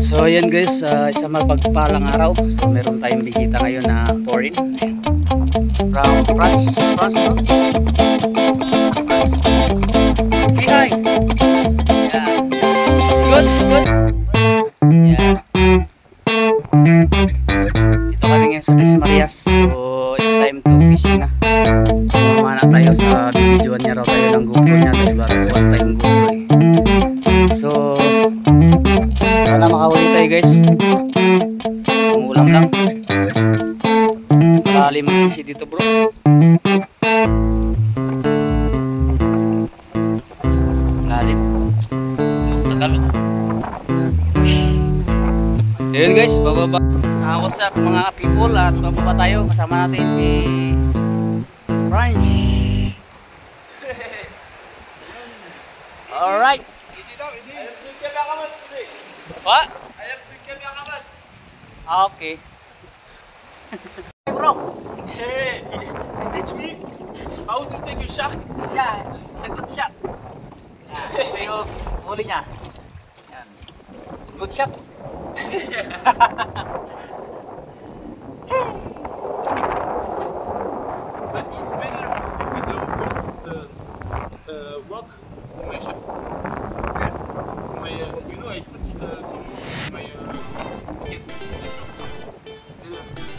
So ayan guys, isang mapagpalang araw. So meron tayong bisita ngayon na foreign. Ayan. From France, no? France. Say hi! Yeah. It's good, it's good. Yeah. Dito kami ngayon sa Dismarias. So it's time to fishing na. Mamana tayo sa videoan niya raw tayo ng GoPro niya. Dahil wala tayong GoPro eh. So sana makahuli tayo guys. Umuulam lang. Malalim ang sisi dito bro. Malalim. Tagalog. So yun guys, bababa. What's up mga people, at bababa tayo. Kasama natin si French. Alright. What? Okay. Bro. Hey, teach me how to take a shark. Yeah, it's a good shot. Ito yung huli niya. Yan. Good shot. But it's better with the rock on my shot. Okay. My, you know, I put some in my pocket.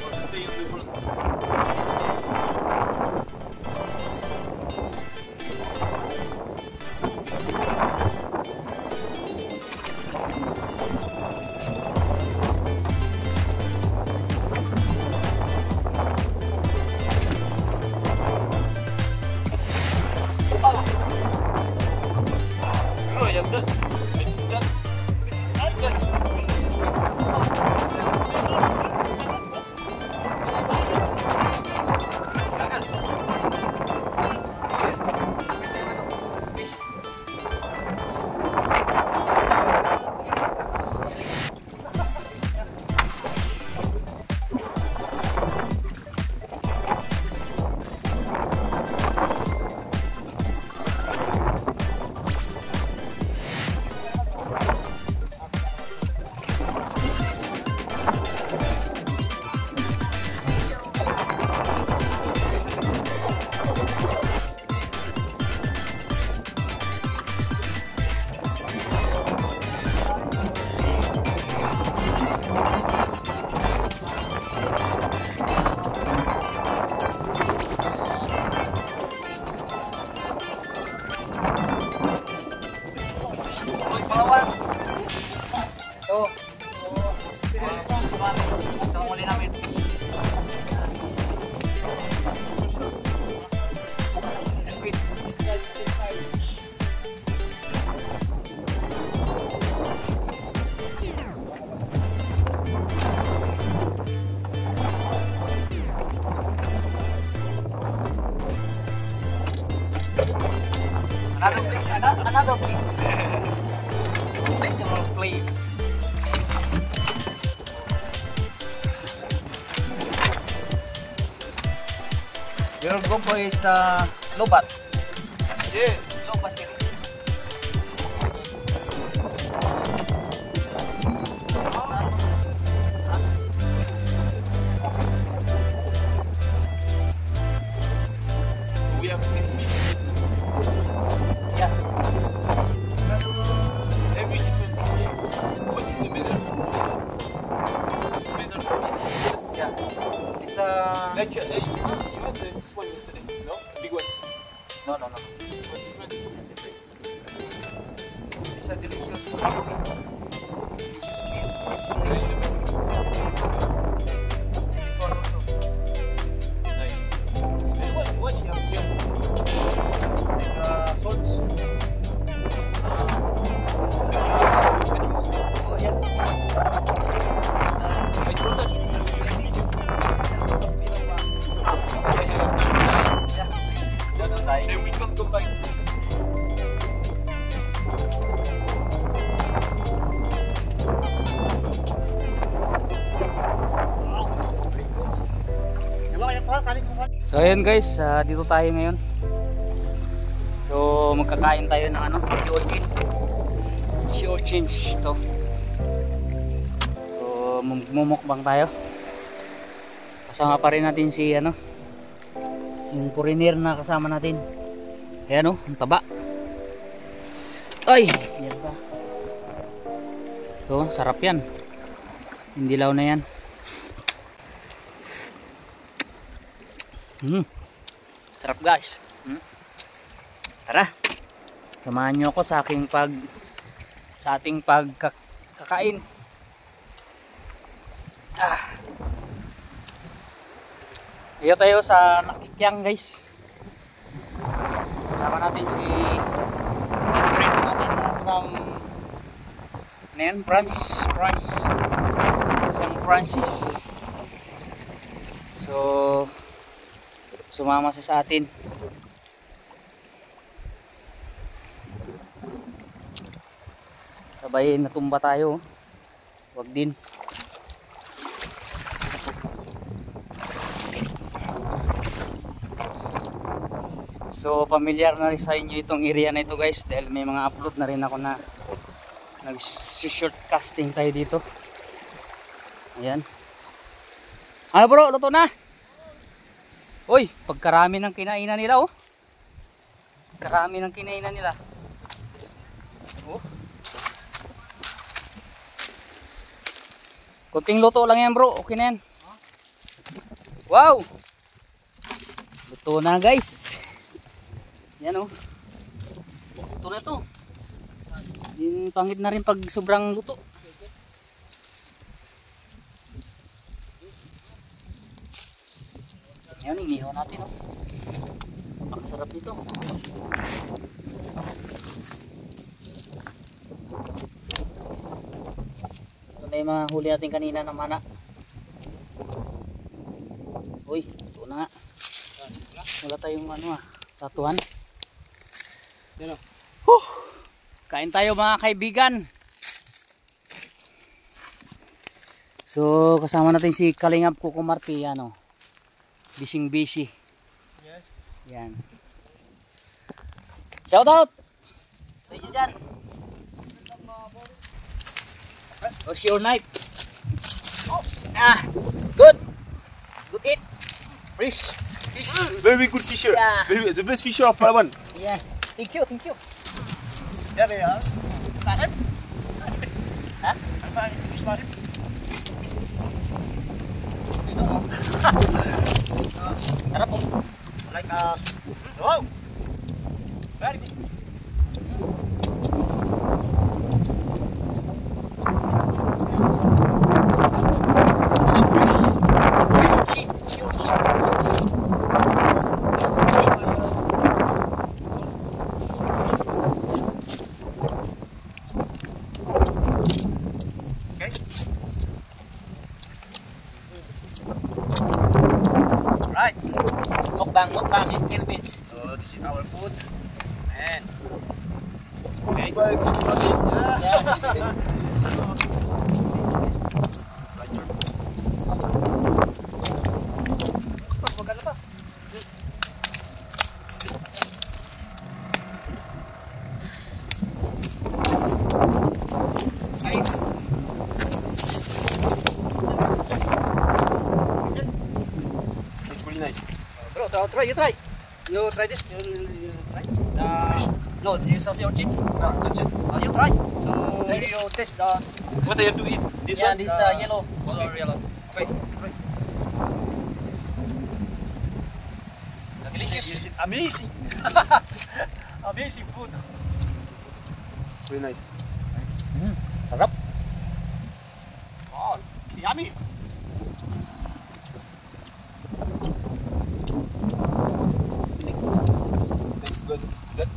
Or stay on the front. Oh, yeah, good. Another place. Decimal place. Your GoPro is lobat. Yes. Lobat here. We have 6 feet. Yeah. Every different. What is the better? Better for me? Yeah. It's Like you had this one yesterday, no? Big one. no. What's different? It's a delicious. Nice. What you have here? Swords. Oh yeah. I told that you have It's been a while. I have So ayun guys, dito tayo ngayon. So magkakain tayo ng ano, sea urchin to. So mumukbang tayo. Kasama pa rin natin si ano, yung foreigner na kasama natin. Ayan o, ang taba. Ay, yan pa. So sarap yan. Hindi law na yan. Sarap guys. Tara, samahan nyo ako sa ating pagkakain. Dito tayo sa Nakikyang guys. Kasama natin si friend natin from France sa San Francis. So sumama siya sa atin. Sabay natumba tayo. Wag din. So familiar na rin sa inyo itong area na ito guys, dahil may mga upload na rin ako na nag-short casting tayo dito. Ayan. Ano bro, luto na? Uy, pagkarami ng kinainan nila oh. Karami ng kinainan nila. Oh. Kunting luto lang yan bro, okay na yan. Wow! Luto na guys. Yan oh. Luto na to. Yung pangit na rin pag sobrang luto. Yan, inihaw natin oh. Napakasarap nito. Ito na yung mga huli natin kanina ng mana. Uy, ito na nga. Wala tayong ano tatuan. Yan oh. Kain tayo mga kaibigan. So kasama natin si Kalingap Kuko Marti, ano, bising busy. Yes. Yan. Shout out sa inyo dyan. What's your knife? Oh. Good. Good eat. Fish. Very good fisher. Yeah. The best fisher of Palawan. Yeah. Thank you. There they are. Marip? Ha? Ano ba ang English marip? Sarap po. Like wow! Very good. Mukbang in Philippines. So this is our food. And Okay. Yeah. it's really nice. Bro, you try. You try this. You try. No, you sauce your chip. That's it. You try. So you taste the. What I have to eat? This Yeah, one? this yellow. Color yellow. Okay. Delicious. Amazing. Amazing food. Really nice. Sarap. Oh, yummy. It's good. Good.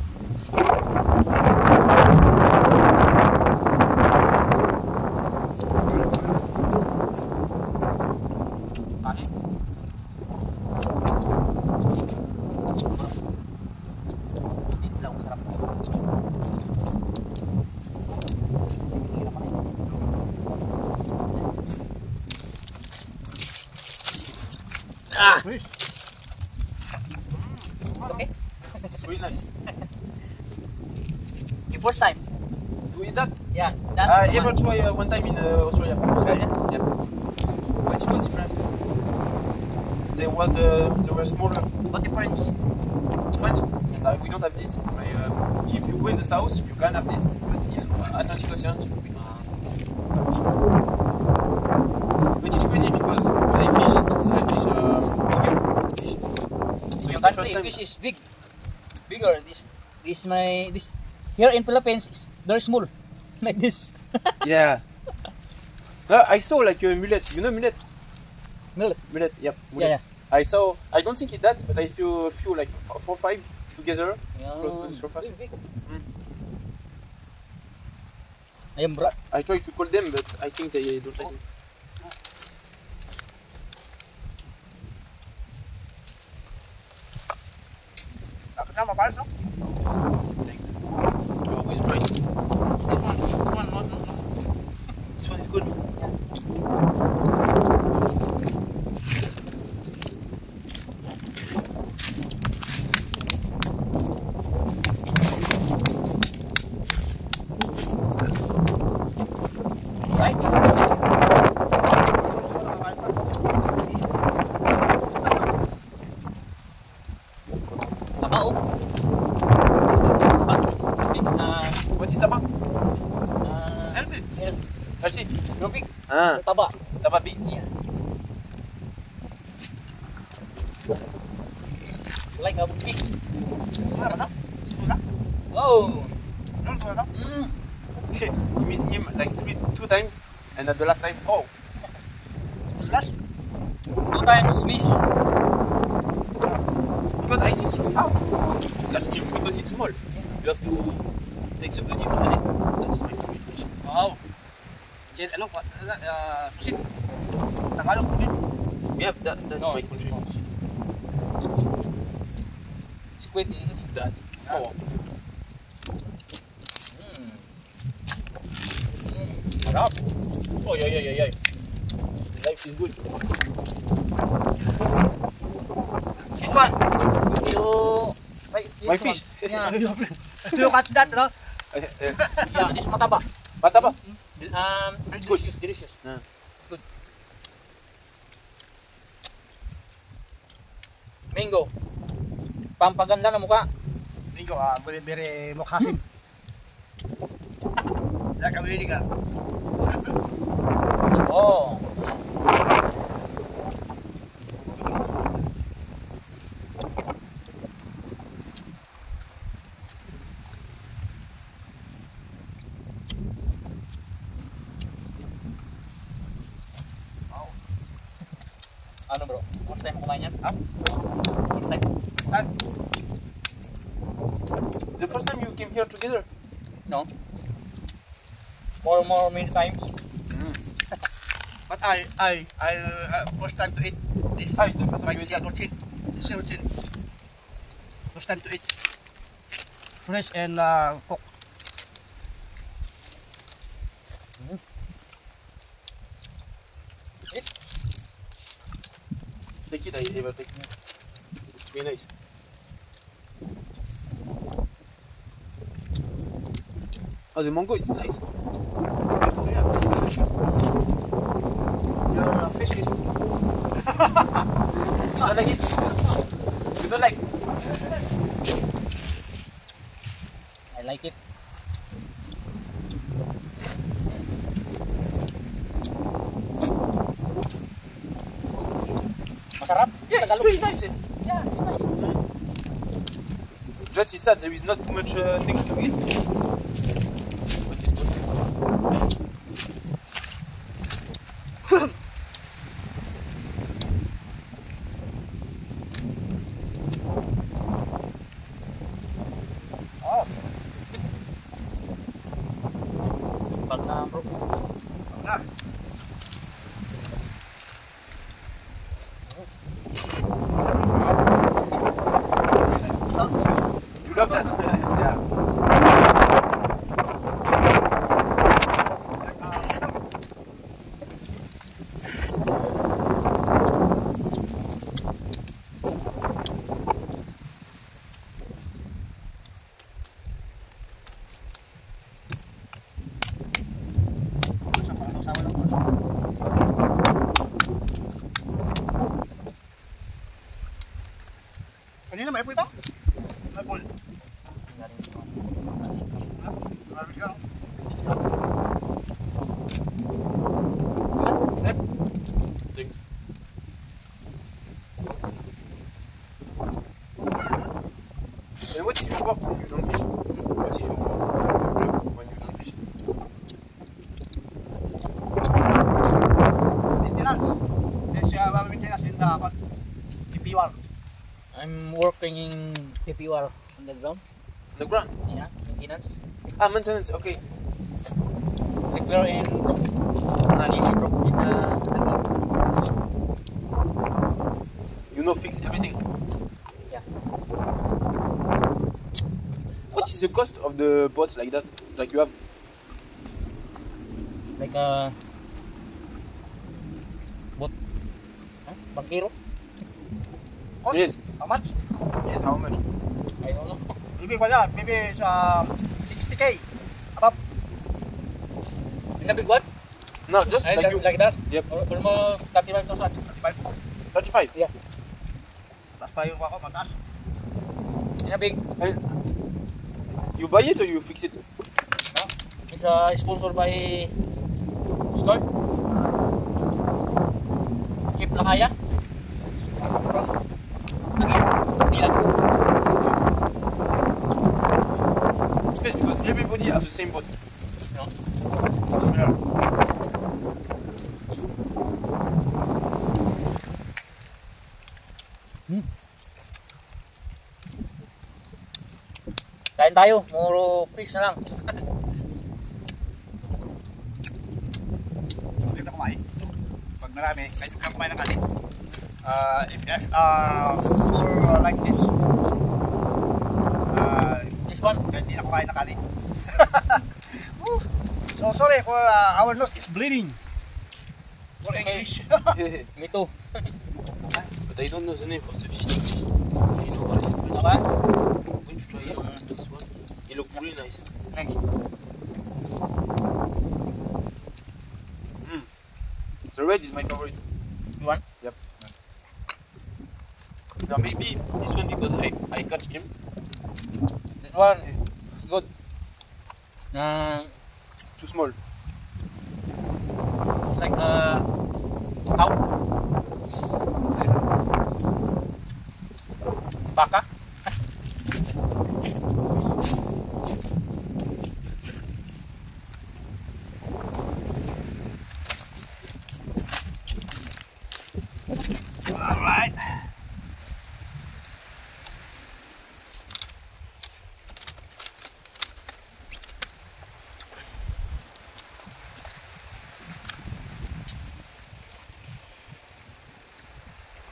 Ah! It's really nice. Your first time? To eat that? Yeah. I ever try one time in Australia. Australia? Yeah. But it was different. They were smaller. What difference? French? We don't have this. If you go in the south, you can have this. But in Atlantic Ocean, we don't have this. But it's crazy because when I fish, I fish bigger fish. So Your it's the first country time. fish is bigger. This here in Philippines is very small, like this. Yeah. No, I saw like mullet. You know mullet? Millet. Mullet. Yep. Yeah, Mullet. yeah. I saw. I don't think it's that, but I feel like 4 or 5 together. Yeah. Close to the surface. Big. Mm. Ayun, bro. I try to call them, but I think they don't like it. Kasama pa, no? Thanks. Oh, with rice. This one, not. This one is good. Right? Tabao. What is taba? Healthy. Healthy. Rubik. Ah, Taba. taba big. Yeah. Like a big. Wala ba? Oh. Ano ba? Mm. You miss him like 2 times, and at the last time, oh, Last? 2 times miss. because I think it's out to catch him because it's small. You have to take some dirty from it. That's my favorite fish. Wow. Yan, ano? Pusit. Tagalog pusit. Yeah, that's No. my country. Squid. That. Oh, Mm. Harap. oh yeah. Life is good. This one. You. My fish. Yeah. You catch that, no? Yeah. This mataba. Mataba. Very delicious. Delicious. Ah. Good. Mango. Pampaganda ng mukha. Bingo, bere mukhasim. Nakawili ka. Oh. Ano bro? First time kumain yan? Ha? First time? The first time you came here together. No? More many times. But I first time to eat this. Ah, it's the first time Like you eat sea that. urchin. Sea urchin. First time to eat. Fresh and cooked. Take it, I ever take it. It's very nice. Oh, the mango, it's nice. Your fish is You don't like it? You don't like? I like it. Masarap? Yeah, it's Tagalog. really nice. Eh? Yeah, it's nice. Just it's sad there is not too much things to eat. But it's good. oh, Pag na bro. ah. You love that? Yeah. Kanina may po ito? May po. Thanks. And what is your work when you don't fish? What is your work? Your job when you don't fish? Maintenance. Yes, maintenance in the PPR. I'm working in PPR underground. On the ground? Yeah, maintenance. Ah, maintenance, okay. Like we're in Brook in underground. You know, fix everything. Yeah. What is the cost of the boats like that? Like you have? Like a boat. Huh? Bangkero? Cost? Yes. How much? Yes, how much? I don't know. Maybe wala, maybe sa 60K. Above. In a big one? No, just Like, like you. like that? Yep. Almost 35,000. 35. Yeah. Taas pa yung ako, mataas. In a big. And you buy it or you fix it? No? It's sponsored by Store. Keep Lakaya. Again, It's because everybody has the same boat. no? Similar. Kain tayo, muro fish na lang. Ulit na kumain. Pag marami, kahit huwag kang kumain ng kanin. For like this, This one, kahit di na kumain ng kanin. Woo. So sorry for our nose is bleeding. For Okay. English. me too. But I don't know the name of the fish. You know what? Apa? I'm going to try this one. It looks really nice. Next. The red is my favorite. You want? Yep. Now maybe this one because I catch him. This one is good. Too small. It's like cow. Baka. Alright.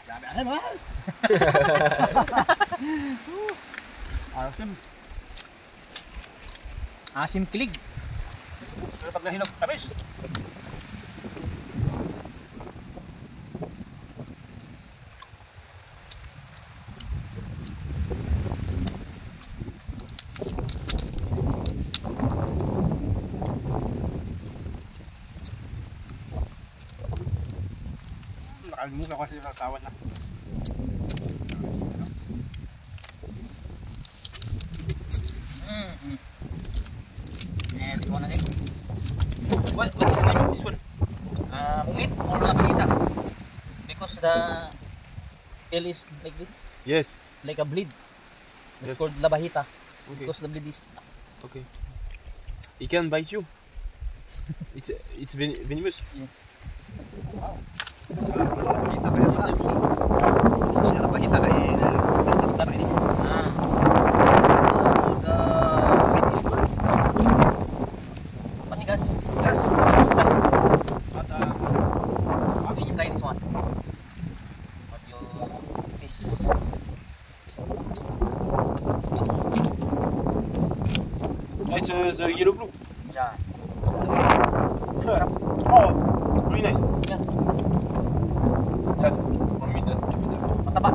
Dami alam ha. Asim. Asim kilig. Pero pag nahinog, tamis. Nakalimutan ko kasi sa tawad na. And this one again. What is the name of this one? Mungit or labahita. Because the tail is like this, Yes. like a blade. It's Yes. called labahita. Okay. Because the blade is Okay. He can bite you. It's venomous. Kita kaya pala. Siya na pakita kay labahita. the meat is good. Matigas. Yes. But Can you try this one? But you fish. It's the yellow blue. Yeah. Oh, really nice. Yeah. Yes. For me, that give me that. Mataba.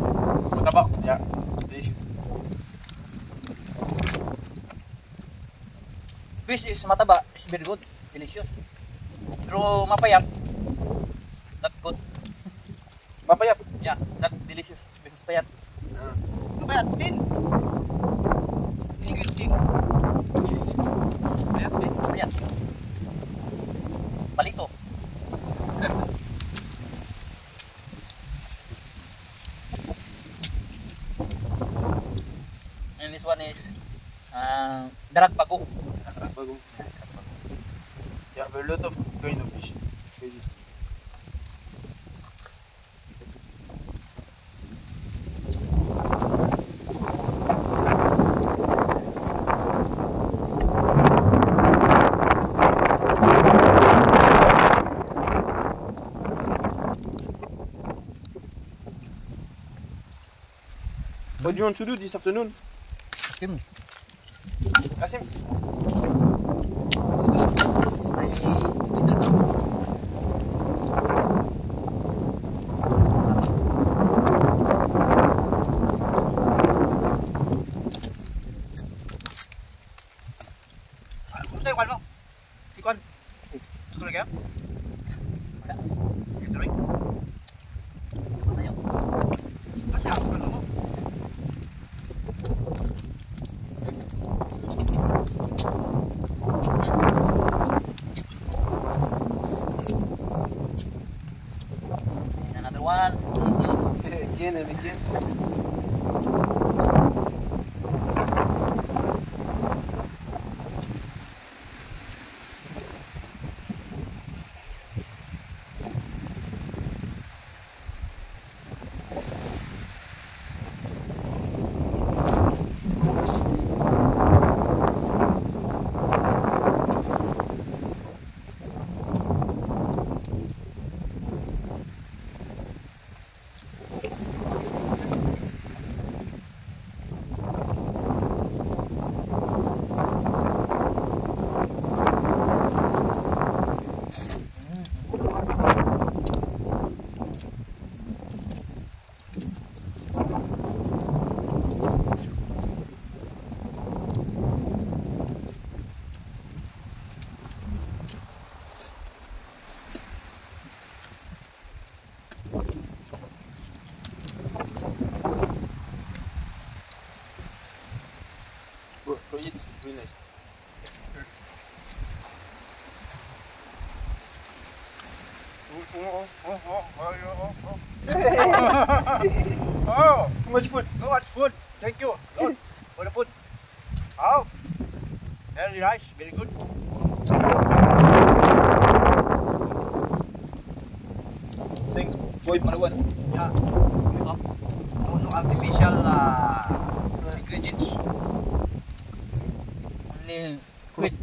Mataba. Yeah. Delicious. Fish is mataba. It's very good. Delicious. Pero mapayat. Not good. Mapayap. Yeah, not delicious. Because payat. Ano kaya? Tin? English tin. Ayan, tin. Ayan. Palito. And this one is dalag pagong. Bagong. You have a lot of kind of fish. It's crazy. What do you want to do this afternoon? Sim. Kasim? It's my little dog. Ano sa'yo, kwan mo? Ikon? Tutuloy kaya? Wala. Tutuloy? Ayaw. Kasi ako ka mo. And another one. Again and again. Bro, try it. It's really nice. Oh, Too much food. so much food. Thank you, Lord, for the food. Oh, very nice, very good. Thanks, boy Palawan. Yeah. No artificial ingredients. Only quid.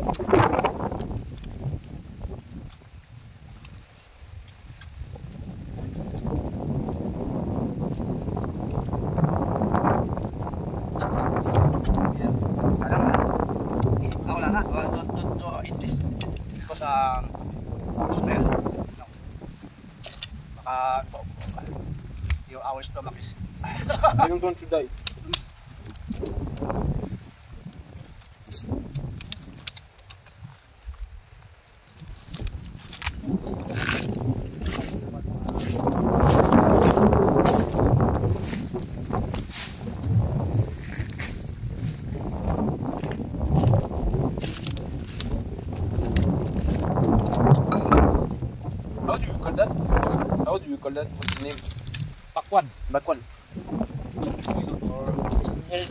Ako lang nga, don't eat this. Because smell. No. Baka our stomach is I don't want to die. How do you call that? How do you call that? What's the name? Pakwan. Bakwan. In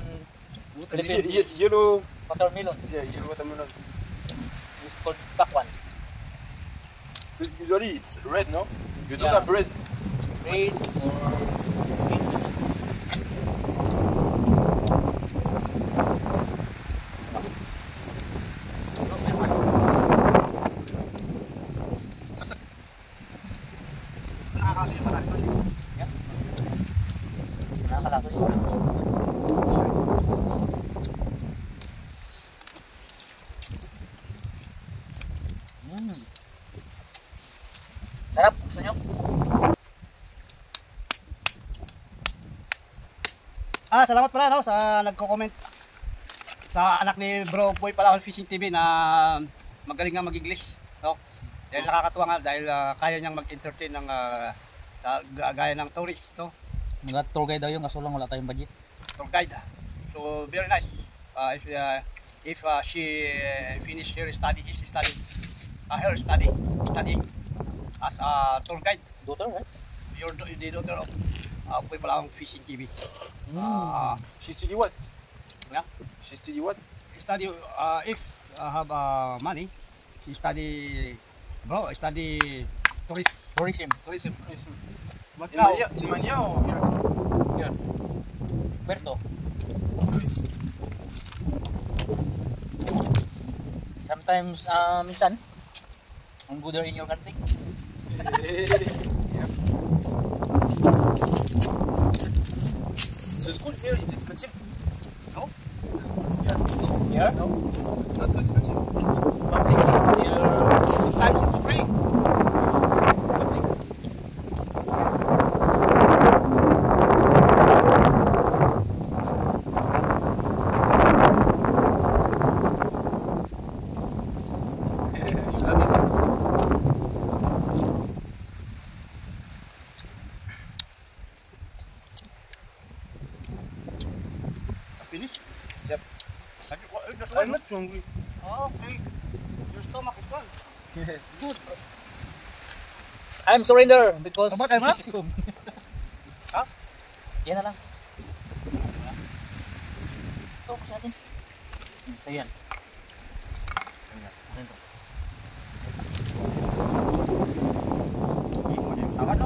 It's Philippines, yellow. watermelon. Yeah, yellow watermelon. It's called pakwan. Usually it's red, no? You don't Yeah. have red. Red or green. Nakakalasa yun. Sarap, gusto nyo? Salamat pala no sa nagko-comment sa anak ni Bro Boy Palawan Fishing TV na magaling nga mag-English, no? Dahil nakakatuwa nga dahil kaya niyang mag-entertain ng gaya ng tourist, no? Mga tour guide daw yung kaso lang wala tayong budget. Tour guide. So very nice. If she finish her study, studying as a tour guide. Daughter, right? The daughter of Boy Palawang Fishing TV. She study what? Yeah. She study what? Study if have money, she study tourism. But now, In Mania or here? Puerto. Sometimes, minsan, ang good in your country. Yeah. The school here is expensive. no, The school here. Here? No, not too expensive. Public. Here, sometimes it's free. public. Finish? Yep. Just I'm not too hungry. Oh, okay. Your stomach is full. Good. I'm surrender because How about I'm this is home. Ha? Yan na lang. Ito, kasi natin. So yan. Ayan to. Tawa, no?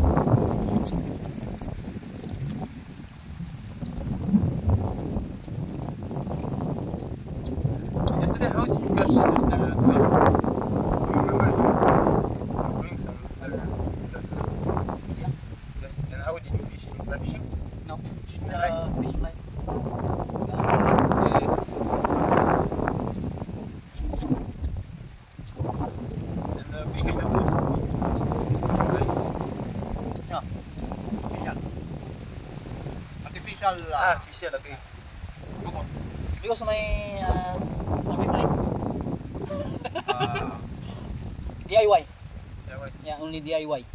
Yesterday, how did you catch the dollar? You remember you doing some dollar? Yeah. Yes. And how did you fish? In splat fishing? No. Fishing line? Fishing line. And which kind of food? No. Artificial. Artificial, okay. Because may line. DIY. Yeah, right. Yeah, only DIY.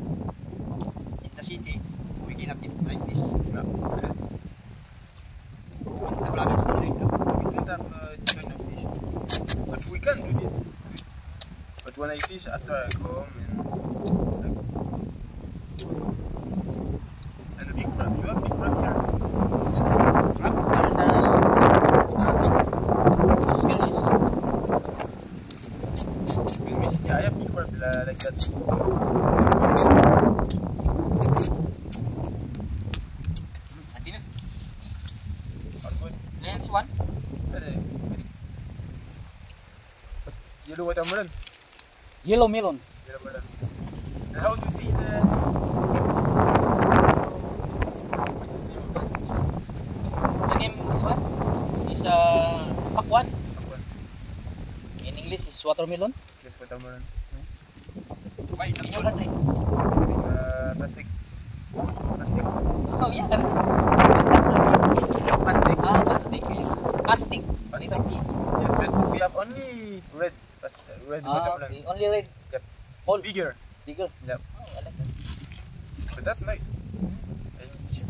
In the city, we cannot eat like this. Yeah. In the province, no, like that. We don't have this kind of fish. But we can do this. But when I fish after I go home and a big crab. You have big crab here? In my city I have big crab like that. All good. Next one. Yellow watermelon. Yellow melon. Yellow melon. And how do you say the what's the name of it? The name this one is pakwan. Pakwan. In English is watermelon. Yes, watermelon. Why In your country? Plastic. Plastic. Oh yeah. Plastic. Plastic. Plastic. Plastic. Letter P. Yeah, but we have only red. Red watermelon. Okay. Only red. Yep. Whole. Bigger. Bigger. Yep. Oh, I like that. But that's nice. And cheap.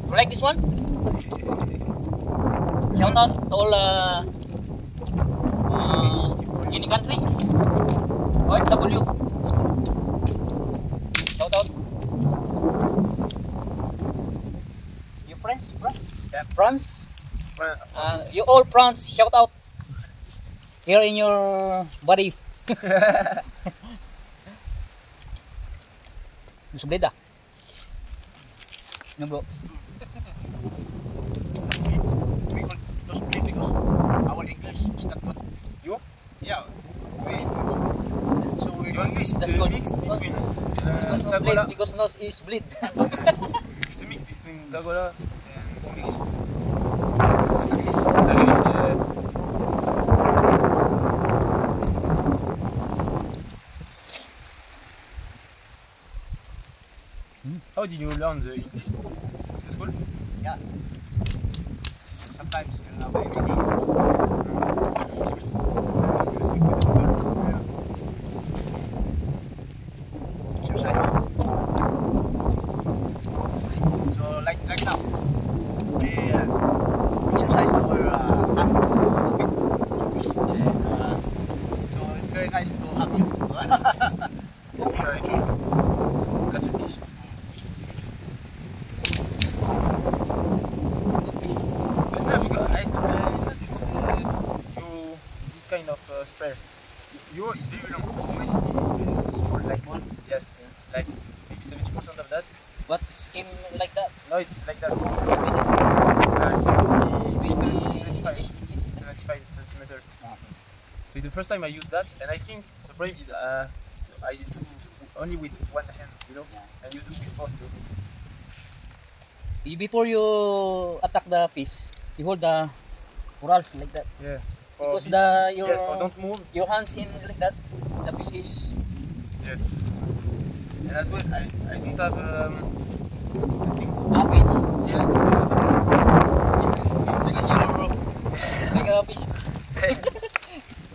You like this one? Shout out to all in the country. OFW. Shout out. You friends? Yeah. France? Well, You all France, shout out. Here in your body. Subleda. No bro. we call those plate because our English is not good. you? Yeah. So we Your English is That's a good. mix between Because nose bleed, Tagalog. because nose is bleed. It's a mix between Tagalog and English. English. Tagalog, did you learn the English? The school? Yeah. Sometimes you know very many. You speak with them? Yeah. Exercise. So like now, we exercise our speed. So it's very nice to have you. Yeah, I try to catch a fish. But no, because I not choose you this kind of sprayer. Yours is very long. My CD is very small, like one. Yes, like maybe 70% of that. What scheme like that? No, it's like that. 75 centimeters. So it's the first time I use that, and I think the problem is so I do only with one hand, you know, and you do with both. Before you attack the fish, you hold the corals like that. Yeah. Because yes, for don't move. your hands in like that, the fish is Yes. And as well, I don't have things. happens. Yes. Because you're like a fish.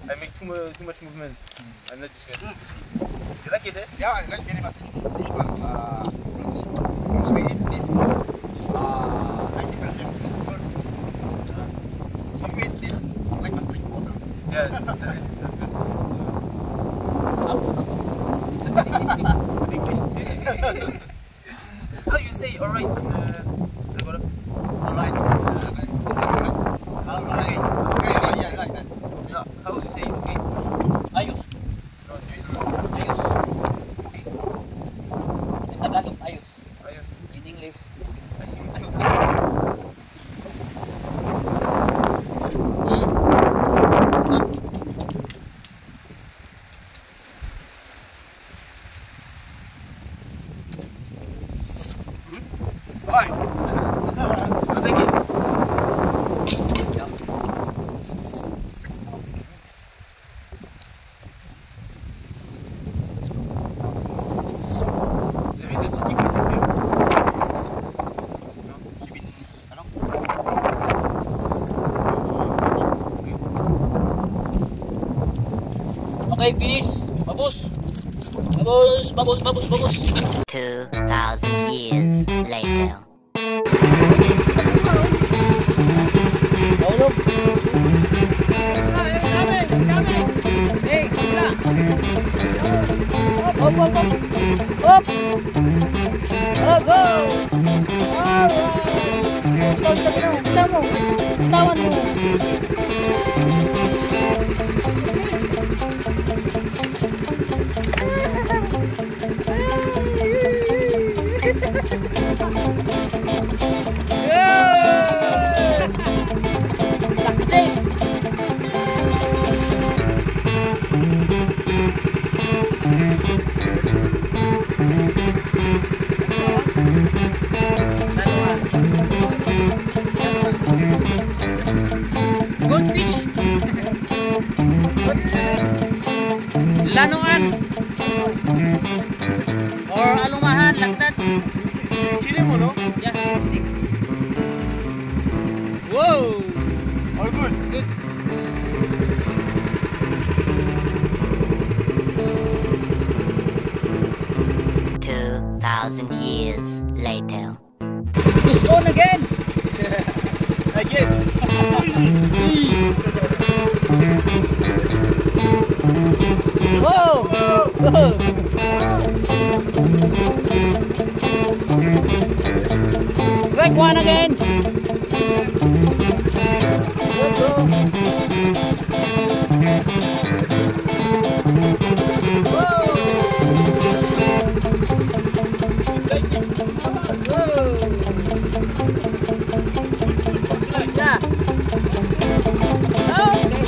I make too much movement. I'm not just good. You like it, eh? Yeah, I like very much this one. Because we eat this 90% sugar. So you eat this like a drink water. Yeah, that's good. How you say alright in Tagalog? Alright. Alright. Okay, yeah, I like that. No, how would you say okay? Ayos. No, seriously. Ayos. Okay. In Tagalog, ayos. Ayos. In English, I think it's ayos. Alright. You like it? There is a sticky with it here. No? Ano? okay, finish. Babus. Babus, babus, babus, babus. 2,000 years later. Tulog. Hey, kabila. Hop, hop, hop. Hop. Oh, go. Alright. Ikaw, kita mo. Bitawan mo. Success! 2,000 years later. It's on again! Again. Whoa! Whoa! Strike one again! Go, go. Yeah. Okay.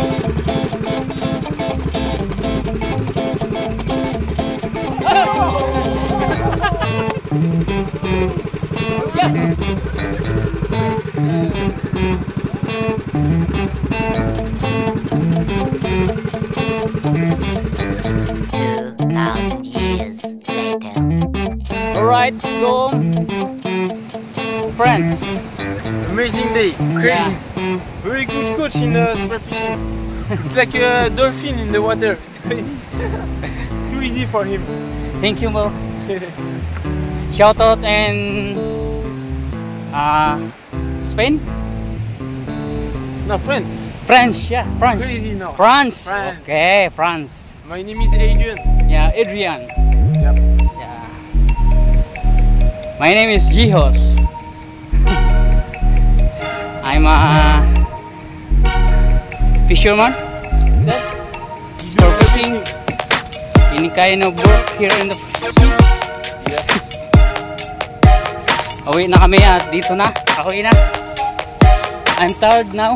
Yeah. amazing day. Crazy. Yeah. Very good coach in spear fishing. It's like a dolphin in the water. It's crazy. Too easy for him. Thank you, bro. Shout out and Spain? No, friends. France, yeah, France. Crazy now. France. France. Okay, France. My name is Adrian. Yeah, Adrian. Yep. Yeah. My name is Jihos. I'm a fisherman. For fishing. Any kind of work here in the sea. Uwi na kami at dito na. Ako na. I'm tired now.